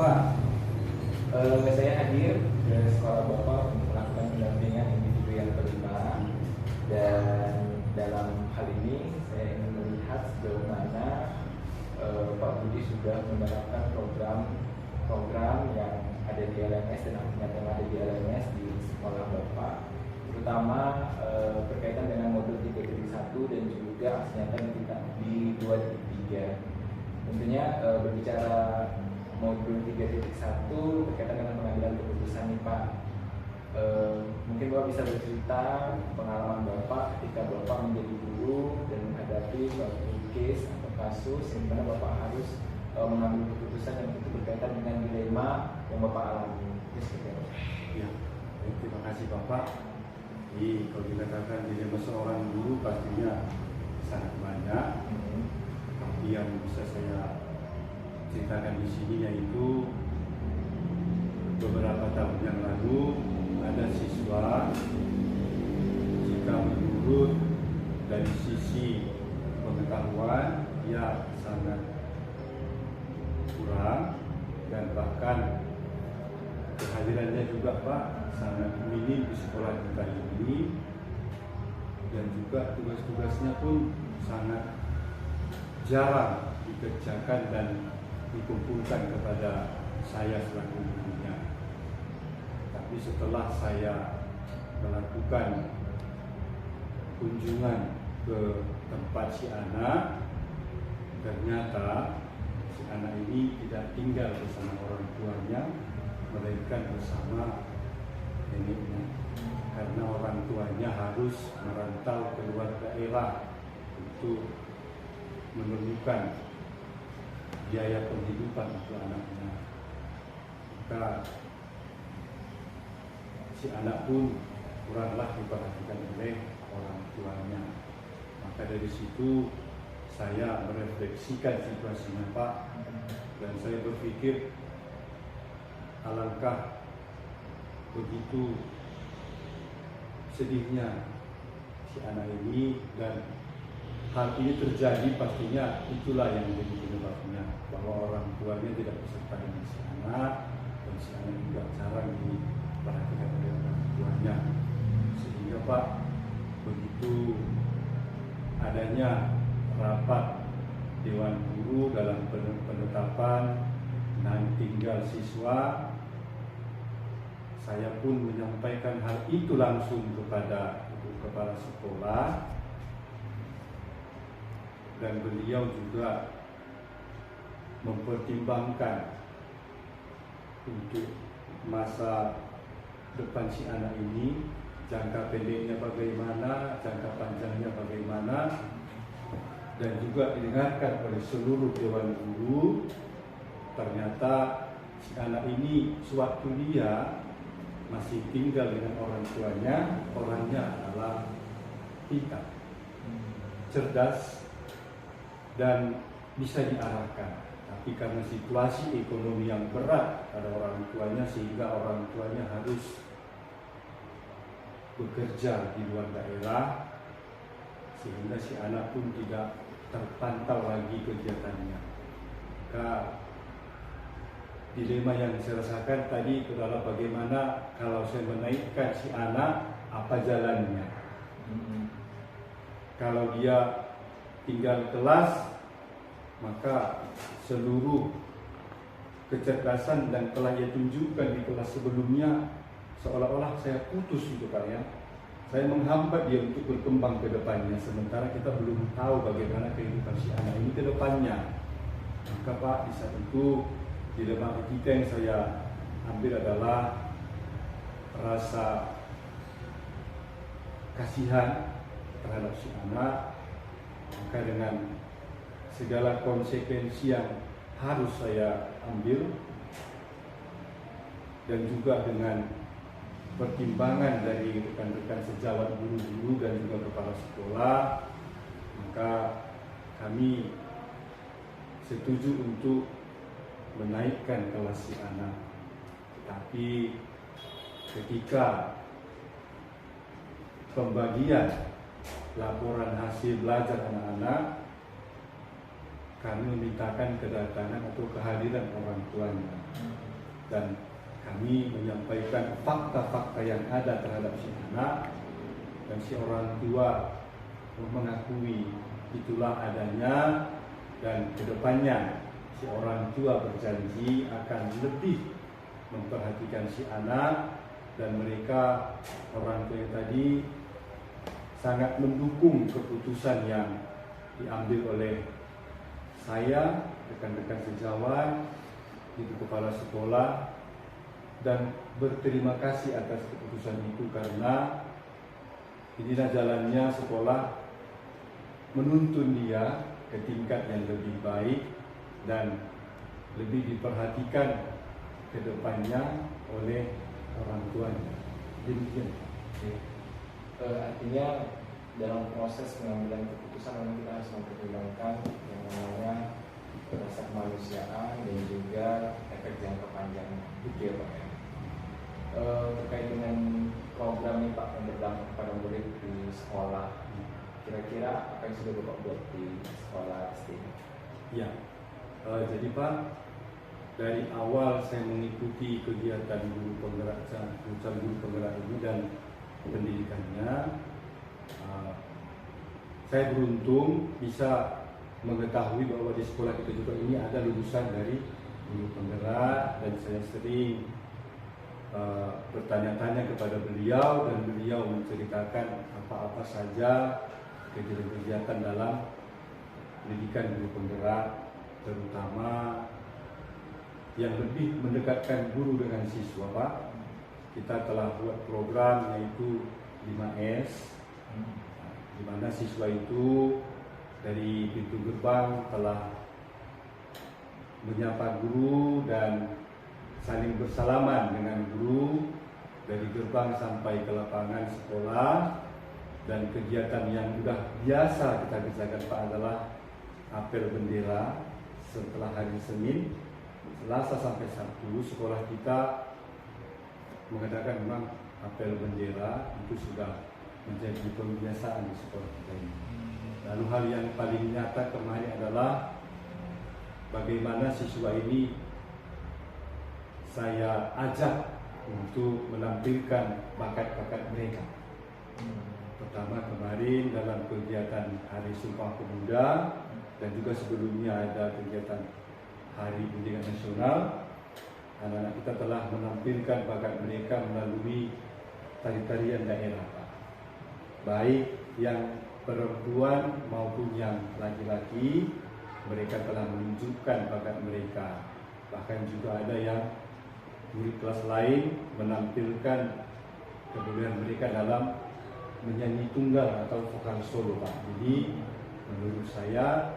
Bapak, saya hadir ke sekolah Bapak untuk melakukan pendampingan individu yang kelima. Dan dalam hal ini saya ingin melihat sejauh mana Pak Budi sudah menerapkan program yang ada di LMS dan aktivitas yang ada di LMS di sekolah Bapak, terutama berkaitan dengan modul 3.1 dan juga aksi nyata di 2.3. Tentunya berbicara modul 3.1 berkaitan dengan pengambilan keputusan nih Pak. Mungkin Bapak bisa bercerita pengalaman Bapak ketika Bapak menjadi guru dan menghadapi suatu case atau kasus yang mana Bapak harus mengambil keputusan yang itu berkaitan dengan dilema yang Bapak alami. Ya, terima kasih Bapak. Jadi kalau dikatakan dilema seorang guru pastinya sangat banyak. Tapi yang bisa saya ceritakan di sini yaitu beberapa tahun yang lalu ada siswa, jika menurut dari sisi pengetahuan dia sangat kurang dan bahkan kehadirannya juga Pak sangat minim di sekolah kita ini, dan juga tugas-tugasnya pun sangat jarang dikerjakan dan dikumpulkan kepada saya selaku gurunya. Tapi setelah saya melakukan kunjungan ke tempat si anak, ternyata si anak ini tidak tinggal bersama orang tuanya, melainkan bersama neneknya, karena orang tuanya harus merantau keluar daerah untuk menemukan biaya penghidupan untuk anaknya. Maka si anak pun kuranglah diperhatikan oleh orang tuanya. Maka dari situ saya merefleksikan situasinya Pak, dan saya berpikir alangkah begitu sedihnya si anak ini, dan hal ini terjadi pastinya itulah yang menjadi penyebabnya, bahwa orang tuanya tidak beserta dengan si anak, dan si anak juga jarang diperhatikan oleh orang tuanya. Sehingga Pak, begitu adanya rapat Dewan Guru dalam penetapan dan tinggal siswa, saya pun menyampaikan hal itu langsung kepada Ibu Kepala Sekolah, dan beliau juga mempertimbangkan untuk masa depan si anak ini, jangka pendeknya bagaimana, jangka panjangnya bagaimana, dan juga didengarkan oleh seluruh Dewan Guru. Ternyata si anak ini sewaktu dia masih tinggal dengan orang tuanya, orangnya adalah pintar, cerdas, dan bisa diarahkan. Tapi karena situasi ekonomi yang berat pada orang tuanya, sehingga orang tuanya harus bekerja di luar daerah, sehingga si anak pun tidak terpantau lagi kegiatannya. Maka dilema yang saya rasakan tadi itu adalah bagaimana kalau saya menaikkan si anak, apa jalannya. Kalau dia tinggal kelas, maka seluruh kecerdasan dan telah ia tunjukkan di kelas sebelumnya seolah-olah saya putus itu Pak ya. Saya menghambat dia untuk berkembang ke depannya, sementara kita belum tahu bagaimana kehidupan si anak ini ke depannya. Maka Pak, di saat itu dilema kita yang saya ambil adalah rasa kasihan terhadap si anak. Maka dengan segala konsekuensi yang harus saya ambil, dan juga dengan pertimbangan dari rekan-rekan sejawat guru-guru dan juga kepala sekolah, maka kami setuju untuk menaikkan kelas si anak. Tapi ketika pembagian laporan hasil belajar anak-anak, kami memintakan kedatangan atau kehadiran orang tuanya. dan kami menyampaikan fakta-fakta yang ada terhadap si anak, dan si orang tua mengakui itulah adanya, dan kedepannya si orang tua berjanji akan lebih memperhatikan si anak, dan mereka orang tua yang tadi sangat mendukung keputusan yang diambil oleh saya, rekan-rekan sejawat, ibu kepala sekolah, dan berterima kasih atas keputusan itu karena inilah jalannya sekolah menuntun dia ke tingkat yang lebih baik dan lebih diperhatikan ke depannya oleh orang tuanya. Demikian. Artinya dalam proses pengambilan keputusan memang kita harus mempertimbangkan yang namanya rasa kemanusiaan dan juga efek jangka panjang, gitu ya Pak ya. Terkait dengan program ini Pak yang berdampak kepada murid di sekolah, kira-kira apa yang sudah Bapak buat di sekolah SD? Ya, jadi Pak, dari awal saya mengikuti kegiatan guru penggerak ini dan pendidikannya, saya beruntung bisa mengetahui bahwa di sekolah kita juga ini ada lulusan dari guru penggerak, dan saya sering bertanya-tanya kepada beliau, dan beliau menceritakan apa-apa saja kegiatan-kegiatan dalam pendidikan guru penggerak, terutama yang lebih mendekatkan guru dengan siswa Pak. Kita telah buat program yaitu 5S, di mana siswa itu dari pintu gerbang telah menyapa guru dan saling bersalaman dengan guru dari gerbang sampai ke lapangan sekolah. Dan kegiatan yang sudah biasa kita kerjakan Pak adalah apel bendera setelah hari Senin, Selasa sampai Sabtu. Sekolah kita mengadakan memang apel bendera, itu sudah menjadi kebiasaan di sekolah kita ini. Lalu hal yang paling nyata kemarin adalah bagaimana siswa ini saya ajak untuk menampilkan bakat-bakat mereka. Pertama kemarin dalam kegiatan Hari Sumpah Pemuda, dan juga sebelumnya ada kegiatan Hari Pendidikan Nasional, anak-anak kita telah menampilkan bakat mereka melalui tari-tarian daerah, Pak. Baik yang perempuan maupun yang laki-laki, mereka telah menunjukkan bakat mereka. Bahkan juga ada yang murid kelas lain menampilkan kebolehan mereka dalam menyanyi tunggal atau vokal solo, Pak. Jadi menurut saya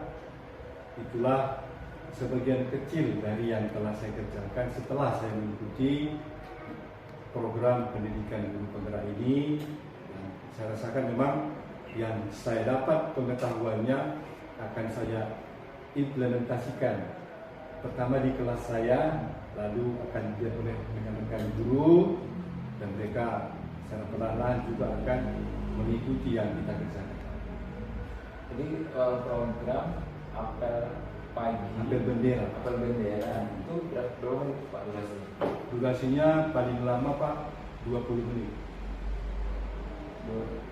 itulah sebagian kecil dari yang telah saya kerjakan setelah saya mengikuti program pendidikan guru penggerak ini. Dan saya rasakan memang yang saya dapat pengetahuannya akan saya implementasikan pertama di kelas saya, lalu akan dilihat oleh rekan-rekan guru, dan mereka secara perlahan juga akan mengikuti yang kita kerjakan. Jadi program apel pagi, apel bendera itu berapa menit Pak durasinya? Durasinya paling lama Pak 20 menit.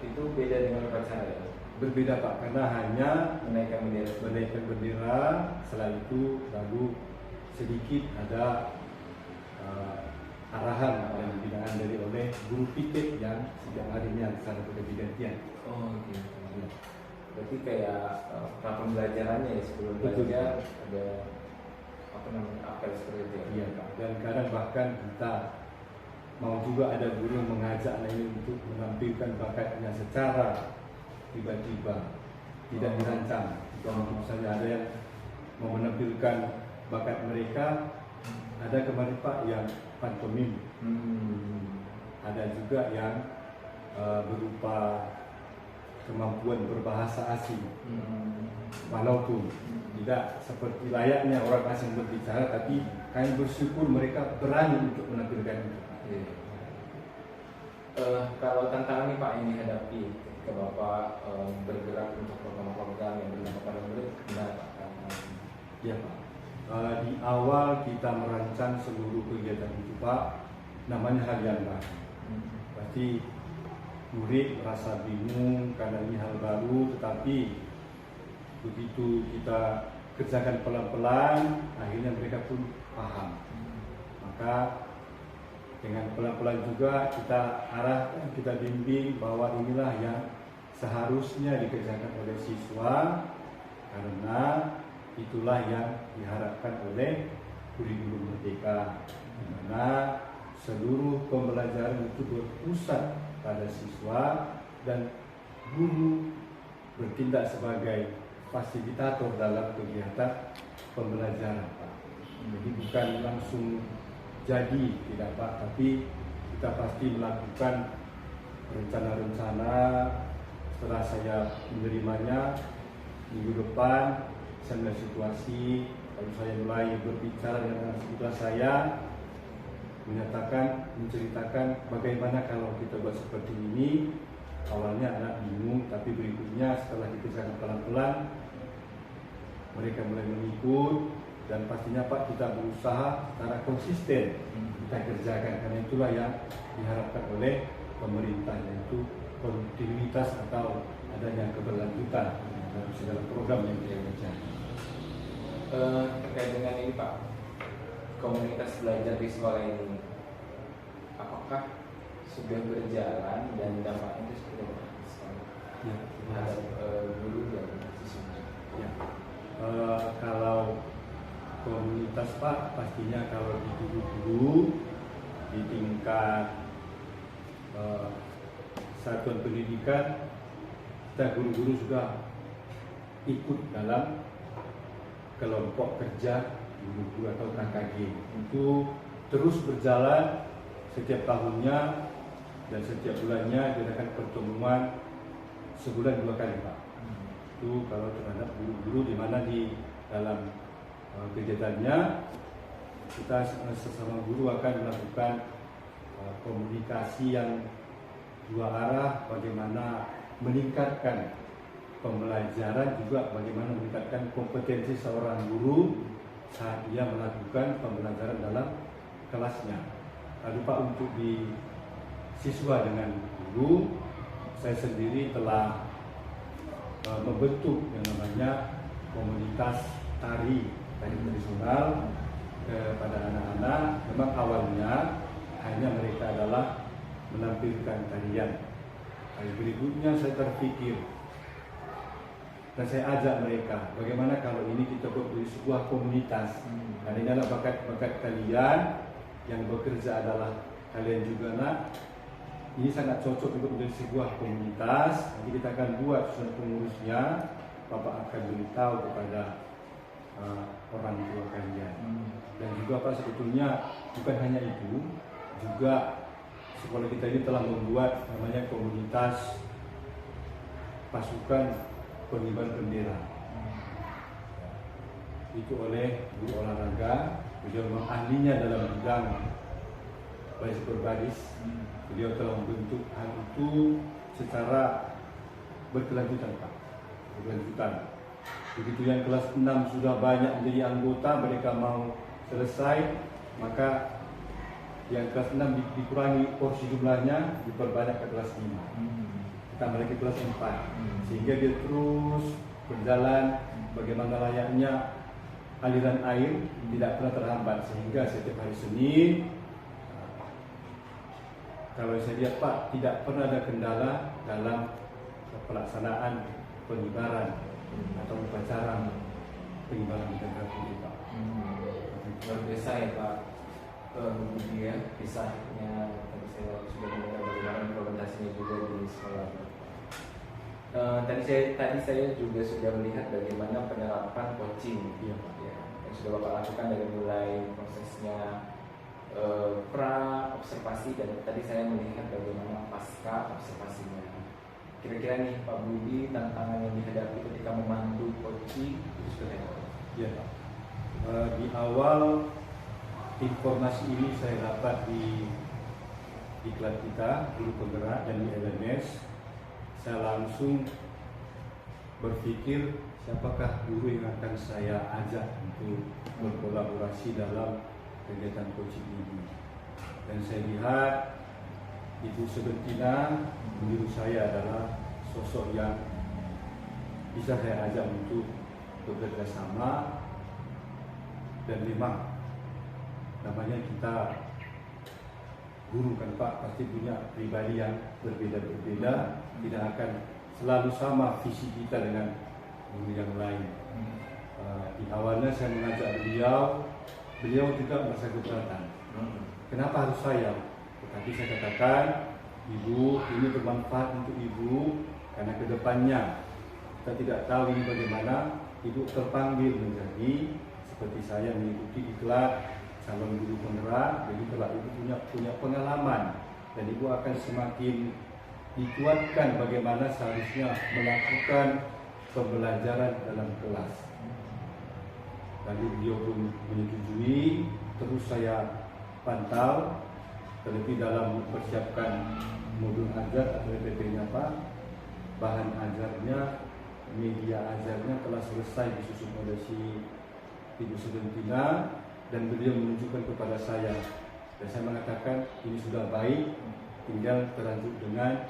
Itu beda dengan upacara ya? Berbeda Pak, karena hanya menaikkan bendera. Setelah itu lalu sedikit ada arahan yang diberikan dari oleh guru piket yang setiap harinya secara bergantian. Oh gitu. Berarti kayak pembelajarannya ya, sebelum belajar ada apa namanya apel seperti itu ya? Iya Pak. Dan kadang bahkan kita mau juga ada guru yang mengajak anak ini untuk menampilkan bakatnya secara tiba-tiba, tidak dirancang. Kalau misalnya ada yang mau menampilkan bakat mereka, ada kemarin Pak yang pantomim, ada juga yang berupa kemampuan berbahasa asing, walaupun tidak seperti layaknya orang asing berbicara, tapi kami bersyukur mereka berani untuk menampilkan itu. Kalau tantangan nih Pak yang dihadapi ketika Bapak bergerak untuk program-program yang berdampak pada murid, gimana Pak? Ya Pak, Di awal kita merancang seluruh kegiatan itu Pak, namanya hal yang baru. Pasti murid merasa bingung karena ini hal baru, tetapi begitu kita kerjakan pelan-pelan, akhirnya mereka pun paham. Maka dengan pelan-pelan juga kita arahkan, kita bimbing bahwa inilah yang seharusnya dikerjakan oleh siswa, karena itulah yang diharapkan oleh kurikulum Merdeka, di mana seluruh pembelajaran itu berpusat pada siswa dan guru bertindak sebagai fasilitator dalam kegiatan pembelajaran Pak. Jadi bukan langsung jadi, tidak Pak, tapi kita pasti melakukan rencana-rencana. Setelah saya menerimanya minggu depan, saya melihat situasi, lalu saya mulai berbicara dengan anak sekolah saya, menceritakan bagaimana kalau kita buat seperti ini. Awalnya anak bingung, tapi berikutnya setelah dikerjakan pelan-pelan, mereka mulai mengikut, dan pastinya Pak, kita berusaha secara konsisten kita kerjakan, karena itulah yang diharapkan oleh pemerintah, yaitu kontinuitas atau adanya keberlanjutan dalam segala program yang kita kerjakan. Terkait dengan ini Pak, komunitas belajar di sekolah ini, apakah sudah berjalan dan dampaknya itu seperti apa di sekolah terhadap guru dan siswa? Ya. Kalau komunitas Pak, pastinya kalau di guru-guru di tingkat satuan pendidikan, kita guru-guru sudah ikut dalam kelompok kerja guru-guru atau KKG. Itu terus berjalan setiap tahunnya dan setiap bulannya diadakan pertemuan sebulan 2 kali Pak. Itu kalau terhadap guru-guru, di mana di dalam kegiatannya kita sesama guru akan melakukan komunikasi yang dua arah, bagaimana meningkatkan pembelajaran, juga bagaimana meningkatkan kompetensi seorang guru saat ia melakukan pembelajaran dalam kelasnya. Lalu Pak, untuk di siswa dengan guru, saya sendiri telah membentuk yang namanya komunitas tari tradisional kepada anak-anak. Memang awalnya hanya mereka adalah menampilkan tarian. Kali berikutnya saya terpikir dan saya ajak mereka, bagaimana kalau ini kita buat dari sebuah komunitas. Dan ini adalah bakat-bakat kalian, yang bekerja adalah kalian juga nak. Ini sangat cocok untuk menjadi sebuah komunitas. Nanti kita akan buat susun pengurusnya. Bapak akan beritahu kepada orang tua kalian. Dan juga Pak, sebetulnya bukan hanya itu, juga sekolah kita ini telah membuat namanya komunitas pasukan pengibar bendera. Itu oleh guru olahraga, beliau memang ahlinya dalam bidang baris berbaris. Beliau telah membentuk hal itu secara berkelanjutan Pak, berkelanjutan. Begitu yang kelas 6 sudah banyak menjadi anggota, mereka mau selesai, maka yang kelas 6 dikurangi porsi jumlahnya, diperbanyak ke kelas 5. Kita lagi kelas 4, sehingga dia terus berjalan bagaimana layaknya aliran air, tidak pernah terhambat, sehingga setiap hari Senin, kalau saya lihat Pak, tidak pernah ada kendala dalam pelaksanaan pengibaran atau upacara pengibaran bendera putih Pak. Luar biasa ya Pak. Kemudian kisahnya tadi saya sudah mendengar bagaimana implementasinya juga di sekolah. Tadi saya juga sudah melihat bagaimana penerapan coaching ya, yang sudah Bapak lakukan dari mulai prosesnya pra observasi, dan tadi saya melihat bagaimana pasca observasinya. Kira-kira nih Pak Budi, tantangan yang dihadapi ketika memandu coaching itu seperti apa? Ya Pak, di awal informasi ini saya dapat di iklan kita, Guru Penggerak, dan di LMS. Saya langsung berpikir siapakah guru yang akan saya ajak untuk berkolaborasi dalam kegiatan coaching ini. Dan saya lihat Ibu Sebentina menurut saya adalah sosok yang bisa saya ajak untuk bekerja sama, dan memang namanya kita guru kan Pak, pasti punya pribadi yang berbeda-berbeda, tidak akan selalu sama visi kita dengan guru yang lain. Di awalnya saya mengajak beliau juga merasa keberatan. Kenapa harus saya? Tetapi saya katakan, Ibu, ini bermanfaat untuk Ibu, karena kedepannya kita tidak tahu ini bagaimana Ibu terpanggil menjadi seperti saya mengikuti iklan calon guru penggerak. Jadi kalau Ibu punya pengalaman, dan Ibu akan semakin dikuatkan bagaimana seharusnya melakukan pembelajaran dalam kelas. Lalu beliau pun menyetujui, terus saya pantau, terlebih dalam mempersiapkan modul ajar atau PPP-nya Pak, bahan ajarnya, media ajarnya telah selesai disusun oleh si Ibu Sebentina, dan beliau menunjukkan kepada saya, dan saya mengatakan ini sudah baik, tinggal terlanjut dengan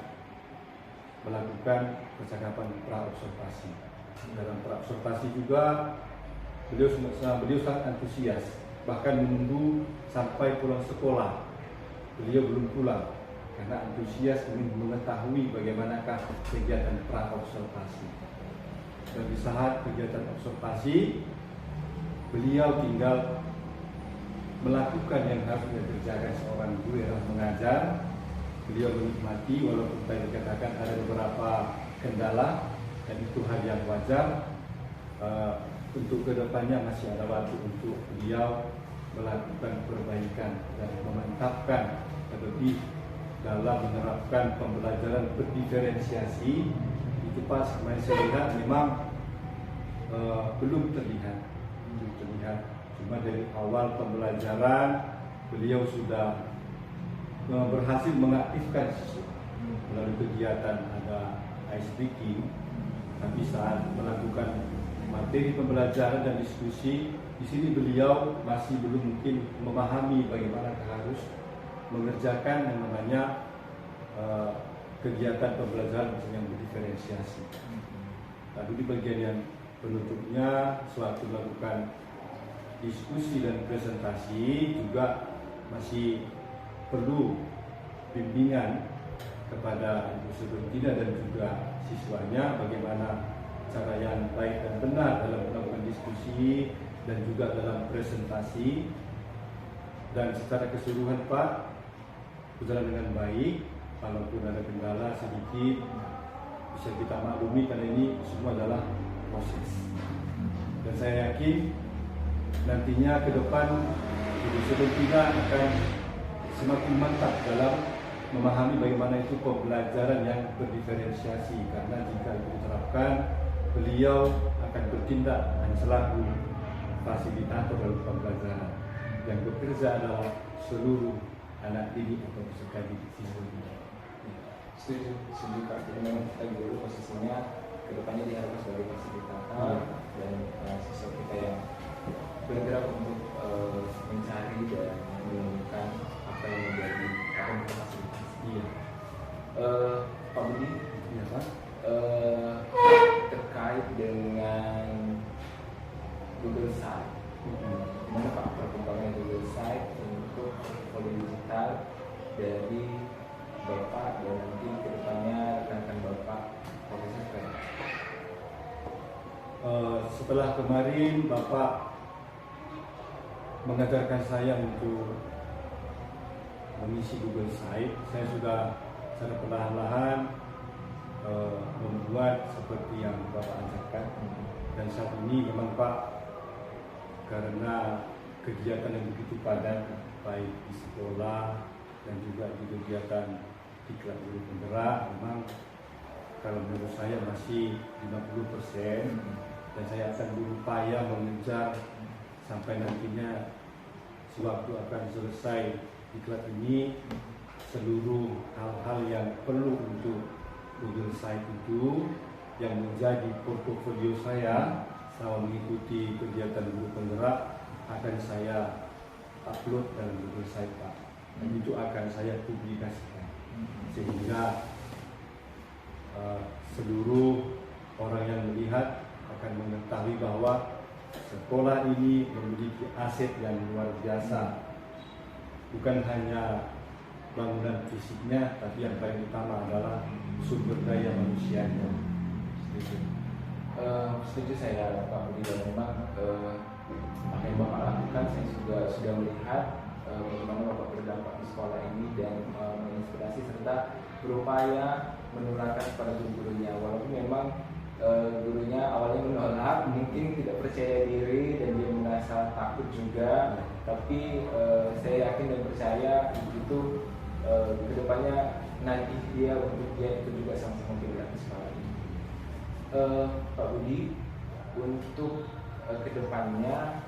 melakukan percakapan pra-observasi. Dalam pra-observasi juga beliau sangat antusias, bahkan menunggu sampai pulang sekolah. Beliau belum pulang karena antusias ingin mengetahui bagaimanakah kegiatan pra-observasi. Dan di saat kegiatan observasi, beliau tinggal melakukan yang harus dikerjakan seorang guru yang mengajar. Beliau menikmati, walaupun tadi dikatakan ada beberapa kendala, dan itu hal yang wajar. Untuk kedepannya masih ada waktu untuk beliau melakukan perbaikan dan memantapkan terlebih dalam menerapkan pembelajaran berdiferensiasi. Itu Pak, sebenarnya saya lihat memang belum terlihat. Cuma dari awal pembelajaran beliau sudah berhasil mengaktifkan siswa melalui kegiatan ada ice breaking. Tapi saat melakukan materi pembelajaran dan diskusi, di sini beliau masih belum mungkin memahami bagaimana harus mengerjakan yang namanya kegiatan pembelajaran yang berdiferensiasi. Lalu di bagian yang penutupnya, sewaktu melakukan diskusi dan presentasi juga masih perlu bimbingan kepada Ibu Sebentina dan juga siswanya bagaimana cara yang baik dan benar dalam melakukan diskusi dan juga dalam presentasi. Dan secara keseluruhan Pak, berjalan dengan baik, walaupun ada kendala sedikit bisa kita maklumi karena ini semua adalah proses. Dan saya yakin nantinya ke depan Ibu Sebentina akan semakin mantap dalam memahami bagaimana itu pembelajaran yang berdiferensiasi, karena jika itu diterapkan, beliau akan bertindak hanya selaku fasilitator dalam pembelajaran. Yang bekerja adalah seluruh anak didik atau peserta didik siswa. Setuju Pak. Jadi memang kita guru posisinya kedepannya diharapkan sebagai fasilitator dan siswa kita yang bergerak untuk mencari dan menemukan apa yang menjadi fasilitasi. Iya. Pak Budi, Iya Pak. terkait dengan Google Site, gimana Pak perkembangan Google Site untuk portfolio digital dari Bapak dan nanti kedepannya rekan Bapak Profesor Fred? Setelah kemarin Bapak mengajarkan saya untuk mengisi Google Site, saya sudah secara perlahan-lahan membuat seperti yang Bapak ajarkan. Dan saat ini memang Pak, karena kegiatan yang begitu padat baik di sekolah dan juga di kegiatan diklat guru penggerak, memang kalau menurut saya masih 50%, dan saya akan berupaya mengejar sampai nantinya sewaktu akan selesai diklat ini, seluruh hal-hal yang perlu untuk Google Site itu yang menjadi portofolio saya selama mengikuti kegiatan guru penggerak akan saya upload dalam website Pak, dan itu akan saya publikasikan sehingga seluruh orang yang melihat akan mengetahui bahwa sekolah ini memiliki aset yang luar biasa, bukan hanya bangunan fisiknya, tapi yang paling utama adalah sumber daya manusianya. Setuju saya Pak Budi, dan memang apa yang Bapak lakukan saya sudah melihat bagaimana Bapak berdampak di sekolah ini dan menginspirasi serta berupaya menularkan kepada guru-gurunya, walaupun memang gurunya awalnya menolak, mungkin tidak percaya diri dan dia merasa takut juga, tapi saya yakin dan percaya itu kedepannya nanti dia itu juga sama-sama bergerak di sekolah ini. Pak Budi, untuk kedepannya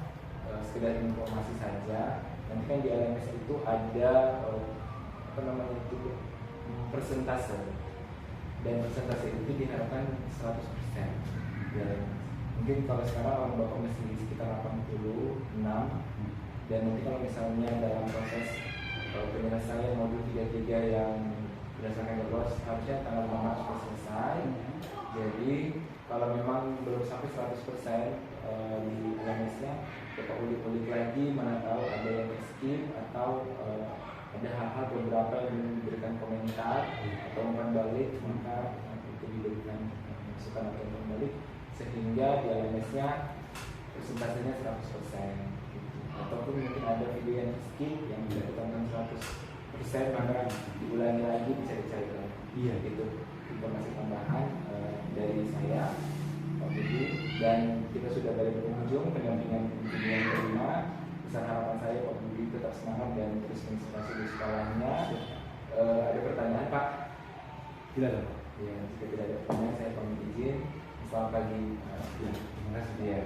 sekedar informasi saja, nanti kan di LMS itu ada persentase, dan persentase itu diharapkan 100%. Dan mungkin kalau sekarang orang Bapak masih sekitar 86, dan nanti kalau misalnya dalam proses penyelesaian modul 33 yang berdasarkan lolos harusnya tanggal 5 Maret sudah selesai. Jadi kalau memang belum sampai 100% di LMS-nya, Bapak ulik-ulik lagi, mana tahu ada yang skip atau ada hal-hal beberapa yang diberikan komentar atau umpan balik, maka itu diberikan masukan atau umpan balik sehingga di LMS-nya persentasenya 100%. Ataupun mungkin ada video yang skip yang tidak ditonton 100%, maka diulangi lagi, bisa dicari lagi. Iya, itu informasi tambahan dari saya, Pak Budi, dan kita sudah dari penghujung pendampingan yang kelima. Besar harapan saya Pak Budi tetap semangat dan terus menginspirasi di sekolahnya. Ada pertanyaan Pak? tidak ada. Ya, jika tidak ada pertanyaan saya pamit izin. Selamat pagi. Ya, terima kasih. Ya.